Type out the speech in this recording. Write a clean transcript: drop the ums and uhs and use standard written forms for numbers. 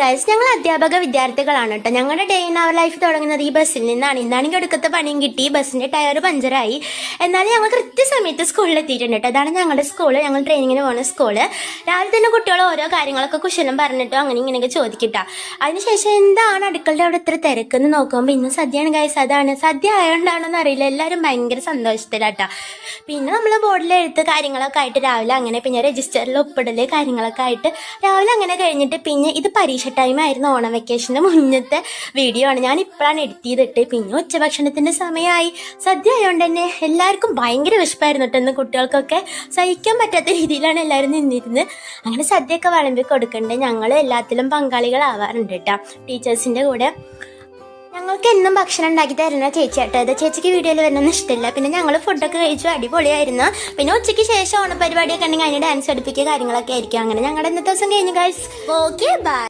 Guys, ഞങ്ങൾ അധ്യാപക വിദ്യാർത്ഥികളാണ് കേട്ടോ. ഞങ്ങളുടെ ഡേ ഇൻ അവർ ലൈഫ് തുടങ്ങുന്നത് ഈ ബസ്സിൽ നിന്നാണ്. ഇന്നാണെങ്കിൽ ഒടുക്കത്തെ പണിയും കിട്ടി, ബസ്സിന്റെ ടയർ പഞ്ചറായി. എന്നാലും ഞങ്ങൾ കൃത്യസമയത്ത് സ്കൂളിൽ എത്തിയിട്ടുണ്ട് കേട്ടോ. അതാണ് ഞങ്ങളുടെ സ്കൂള്, ഞങ്ങൾ ട്രെയിനിങ്ങിന് പോകുന്ന സ്കൂള്. രാവിലെ തന്നെ കുട്ടികൾ ഓരോ കാര്യങ്ങളൊക്കെ കുശലം പറഞ്ഞിട്ടോ അങ്ങനെ ഇങ്ങനെയൊക്കെ ചോദിക്കട്ടോ. അതിനുശേഷം എന്താണ് അടുക്കളുടെ അവിടെ ഇത്ര തിരക്കെന്ന് നോക്കുമ്പോൾ ഇന്ന് സദ്യയാണ് ഗൈസ്. അതാണ് സദ്യ ആയതുകൊണ്ടാണെന്ന് അറിയില്ല, എല്ലാവരും ഭയങ്കര സന്തോഷത്തിലാട്ടോ. പിന്നെ നമ്മൾ ബോർഡിൽ എഴുത്ത് കാര്യങ്ങളൊക്കെ ആയിട്ട് രാവിലെ അങ്ങനെ, പിന്നെ രജിസ്റ്ററിൽ ഒപ്പിടല് കാര്യങ്ങളൊക്കെ ആയിട്ട് രാവിലെ അങ്ങനെ കഴിഞ്ഞിട്ട്, പിന്നെ ഇത് പരീക്ഷ ടൈം ആയിരുന്നു, ഓണം വെക്കേഷൻ്റെ മുന്നത്തെ വീഡിയോ ആണ്. ഞാൻ ഇപ്പോഴാണ് എഡിറ്റ് ചെയ്തിട്ട്. പിന്നെ ഉച്ചഭക്ഷണത്തിൻ്റെ സമയമായി. സദ്യ ആയതുകൊണ്ട് തന്നെ എല്ലാവർക്കും ഭയങ്കര വിശപ്പായിരുന്നു കേട്ടോ. ഇന്ന് കുട്ടികൾക്കൊക്കെ സഹിക്കാൻ പറ്റാത്ത രീതിയിലാണ് എല്ലാവരും നിന്നിരുന്ന്. അങ്ങനെ സദ്യയൊക്കെ വിളമ്പി കൊടുക്കണ്ടേ. ഞങ്ങൾ എല്ലാത്തിലും പങ്കാളികളാവാറുണ്ട് കേട്ടോ, ടീച്ചേഴ്സിൻ്റെ കൂടെ. ഞങ്ങൾക്ക് എന്നും ഭക്ഷണം ഉണ്ടാക്കി തരുന്ന ചേച്ചിയാട്ടോ. അത് ചേച്ചിക്ക് വീഡിയോയിൽ വരുന്നൊന്നും ഇഷ്ടമില്ല. പിന്നെ ഞങ്ങൾ ഫുഡൊക്കെ കഴിച്ചു, അടിപൊളിയായിരുന്നു. പിന്നെ ഉച്ചയ്ക്ക് ശേഷം ഓണപരിപാടിയൊക്കെ ഉണ്ടെങ്കിൽ അതിന് ഡാൻസ് പഠിപ്പിക്കുക കാര്യങ്ങളൊക്കെ ആയിരിക്കും. അങ്ങനെ ഞങ്ങളുടെ ഇന്നത്തെ ദിവസം കഴിഞ്ഞു ഗൈസ്. Okay bye.